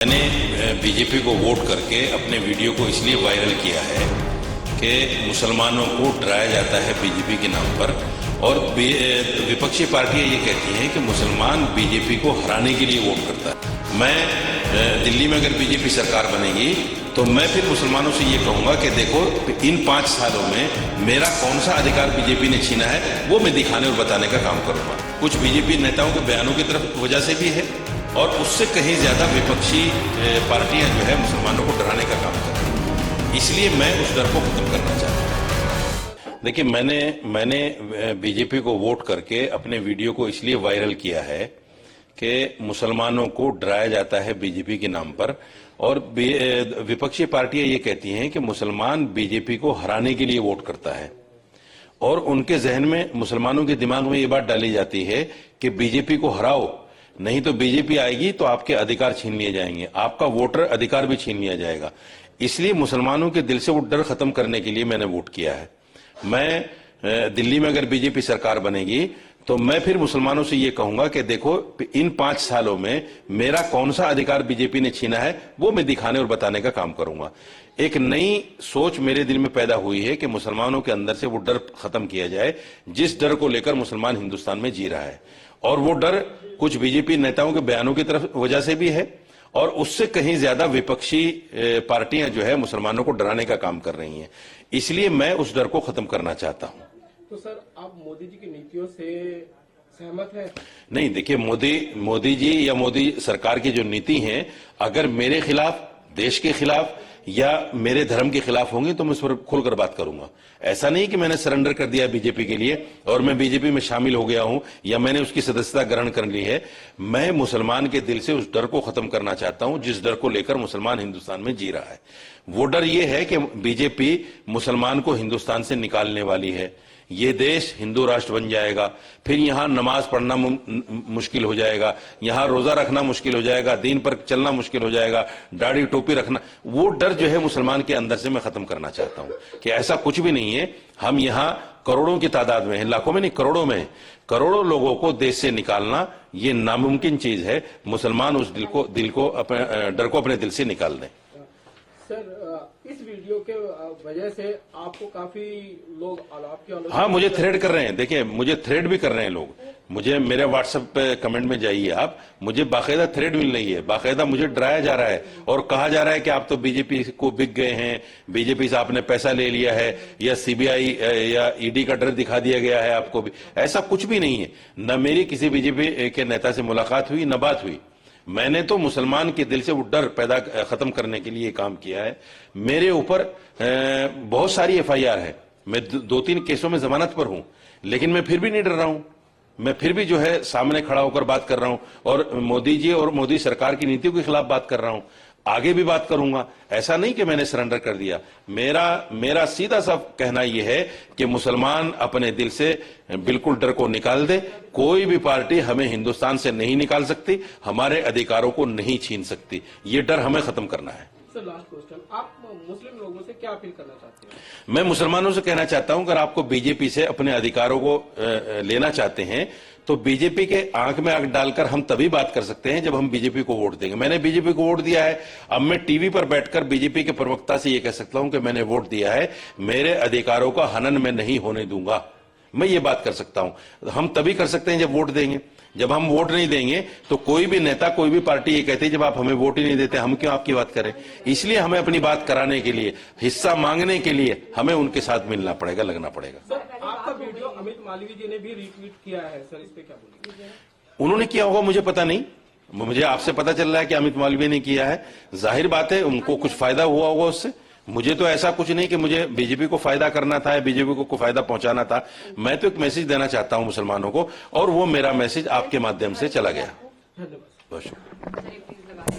मैंने बीजेपी को वोट करके अपने वीडियो को इसलिए वायरल किया है कि मुसलमानों को डराया जाता है बीजेपी के नाम पर, और विपक्षी पार्टियां ये कहती हैं कि मुसलमान बीजेपी को हराने के लिए वोट करता है। मैं दिल्ली में अगर बीजेपी सरकार बनेगी तो मैं फिर मुसलमानों से ये कहूंगा कि देखो इन 5 सालों में मेरा कौन सा अधिकार बीजेपी ने छीना है वो मैं दिखाने और बताने का काम करूंगा। कुछ बीजेपी नेताओं के बयानों की तरफ वजह से भी है और उससे कहीं ज्यादा विपक्षी पार्टियां जो है मुसलमानों को डराने का काम कर रही हैं, इसलिए मैं उस डर को खत्म करना चाहता हूं। देखिए, मैंने बीजेपी को वोट करके अपने वीडियो को इसलिए वायरल किया है कि मुसलमानों को डराया जाता है बीजेपी के नाम पर, और विपक्षी पार्टियां ये कहती हैं कि मुसलमान बीजेपी को हराने के लिए वोट करता है, और उनके जहन में, मुसलमानों के दिमाग में ये बात डाली जाती है कि बीजेपी को हराओ, नहीं तो बीजेपी आएगी तो आपके अधिकार छीन लिए जाएंगे, आपका वोटर अधिकार भी छीन लिया जाएगा। इसलिए मुसलमानों के दिल से वो डर खत्म करने के लिए मैंने वोट किया है। मैं दिल्ली में अगर बीजेपी सरकार बनेगी तो मैं फिर मुसलमानों से ये कहूंगा कि देखो इन 5 सालों में मेरा कौन सा अधिकार बीजेपी ने छीना है वो मैं दिखाने और बताने का काम करूंगा। एक नई सोच मेरे दिल में पैदा हुई है कि मुसलमानों के अंदर से वो डर खत्म किया जाए जिस डर को लेकर मुसलमान हिंदुस्तान में जी रहा है, और वो डर कुछ बीजेपी नेताओं के बयानों की तरफ वजह से भी है, और उससे कहीं ज्यादा विपक्षी पार्टियां जो है मुसलमानों को डराने का काम कर रही हैं। इसलिए मैं उस डर को खत्म करना चाहता हूं। तो सर, आप मोदी जी की नीतियों से सहमत हैं? नहीं, देखिए, मोदी जी या मोदी सरकार की जो नीति है, अगर मेरे खिलाफ, देश के खिलाफ या मेरे धर्म के खिलाफ होंगी तो मैं उस पर खुलकर बात करूंगा। ऐसा नहीं कि मैंने सरेंडर कर दिया बीजेपी के लिए और मैं बीजेपी में शामिल हो गया हूं या मैंने उसकी सदस्यता ग्रहण कर ली है। मैं मुसलमान के दिल से उस डर को खत्म करना चाहता हूं जिस डर को लेकर मुसलमान हिंदुस्तान में जी रहा है। वो डर ये है कि बीजेपी मुसलमान को हिंदुस्तान से निकालने वाली है, ये देश हिंदू राष्ट्र बन जाएगा, फिर यहां नमाज पढ़ना मुश्किल हो जाएगा, यहां रोजा रखना मुश्किल हो जाएगा, दीन पर चलना मुश्किल हो जाएगा, दाढ़ी टोपी रखना, वो डर जो है मुसलमान के अंदर से मैं खत्म करना चाहता हूं कि ऐसा कुछ भी नहीं है। हम यहां करोड़ों की तादाद में हैं, लाखों में नहीं, करोड़ों में, करोड़ों लोगों को देश से निकालना ये नामुमकिन चीज है। मुसलमान उस दिल को अपने डर को अपने दिल से निकाल दें। सर, इस वीडियो के वजह से आपको काफी लोग आपकी आलोचना, हाँ, मुझे थ्रेड कर रहे हैं। देखिए, मुझे थ्रेड भी कर रहे हैं लोग। मुझे मेरे व्हाट्सएप पे कमेंट में जाइए आप, मुझे बाकायदा थ्रेड मिल रही है, बाकायदा मुझे डराया जा रहा है और कहा जा रहा है कि आप तो बीजेपी को बिक गए हैं, बीजेपी से आपने पैसा ले लिया है, या सीबीआई या ईडी का डर दिखा दिया गया है आपको भी। ऐसा कुछ भी नहीं है। न मेरी किसी बीजेपी के नेता से मुलाकात हुई, न बात हुई। मैंने तो मुसलमान के दिल से वो डर खत्म करने के लिए काम किया है। मेरे ऊपर बहुत सारी एफआईआर है, मैं 2-3 केसों में जमानत पर हूं, लेकिन मैं फिर भी नहीं डर रहा हूं। मैं फिर भी जो है सामने खड़ा होकर बात कर रहा हूं और मोदी जी और मोदी सरकार की नीतियों के खिलाफ बात कर रहा हूं, आगे भी बात करूंगा। ऐसा नहीं कि मैंने सरेंडर कर दिया। मेरा सीधा सा कहना यह है कि मुसलमान अपने दिल से बिल्कुल डर को निकाल दे। कोई भी पार्टी हमें हिंदुस्तान से नहीं निकाल सकती, हमारे अधिकारों को नहीं छीन सकती। ये डर हमें खत्म करना है। सर, लास्ट क्वेश्चन, आप मुस्लिम लोगों से क्या अपील करना चाहते हैं? मैं मुसलमानों से कहना चाहता हूं, अगर आपको बीजेपी से अपने अधिकारों को लेना चाहते हैं तो बीजेपी के आंख में आंख डालकर हम तभी बात कर सकते हैं जब हम बीजेपी को वोट देंगे। मैंने बीजेपी को वोट दिया है, अब मैं टीवी पर बैठकर बीजेपी के प्रवक्ता से यह कह सकता हूं कि मैंने वोट दिया है, मेरे अधिकारों का हनन मैं नहीं होने दूंगा। मैं ये बात कर सकता हूं। हम तभी कर सकते हैं जब वोट देंगे। जब हम वोट नहीं देंगे तो कोई भी नेता, कोई भी पार्टी ये कहती है जब आप हमें वोट ही नहीं देते हम क्यों आपकी बात करें। इसलिए हमें अपनी बात कराने के लिए, हिस्सा मांगने के लिए हमें उनके साथ मिलना पड़ेगा, लगना पड़ेगा। सर, आपका वीडियो अमित मालवीय जी ने भी रीट्वीट किया है, सर इस पे क्या बोलेंगे? उन्होंने किया होगा, मुझे पता नहीं। मुझे आपसे पता चल रहा है कि अमित मालवीय ने किया है। जाहिर बात है उनको कुछ फायदा हुआ होगा उससे। मुझे तो ऐसा कुछ नहीं कि मुझे बीजेपी को फायदा करना था या बीजेपी को फायदा पहुंचाना था। मैं तो एक मैसेज देना चाहता हूं मुसलमानों को, और वो मेरा मैसेज आपके माध्यम से चला गया। धन्यवाद। बहुत शुक्रिया।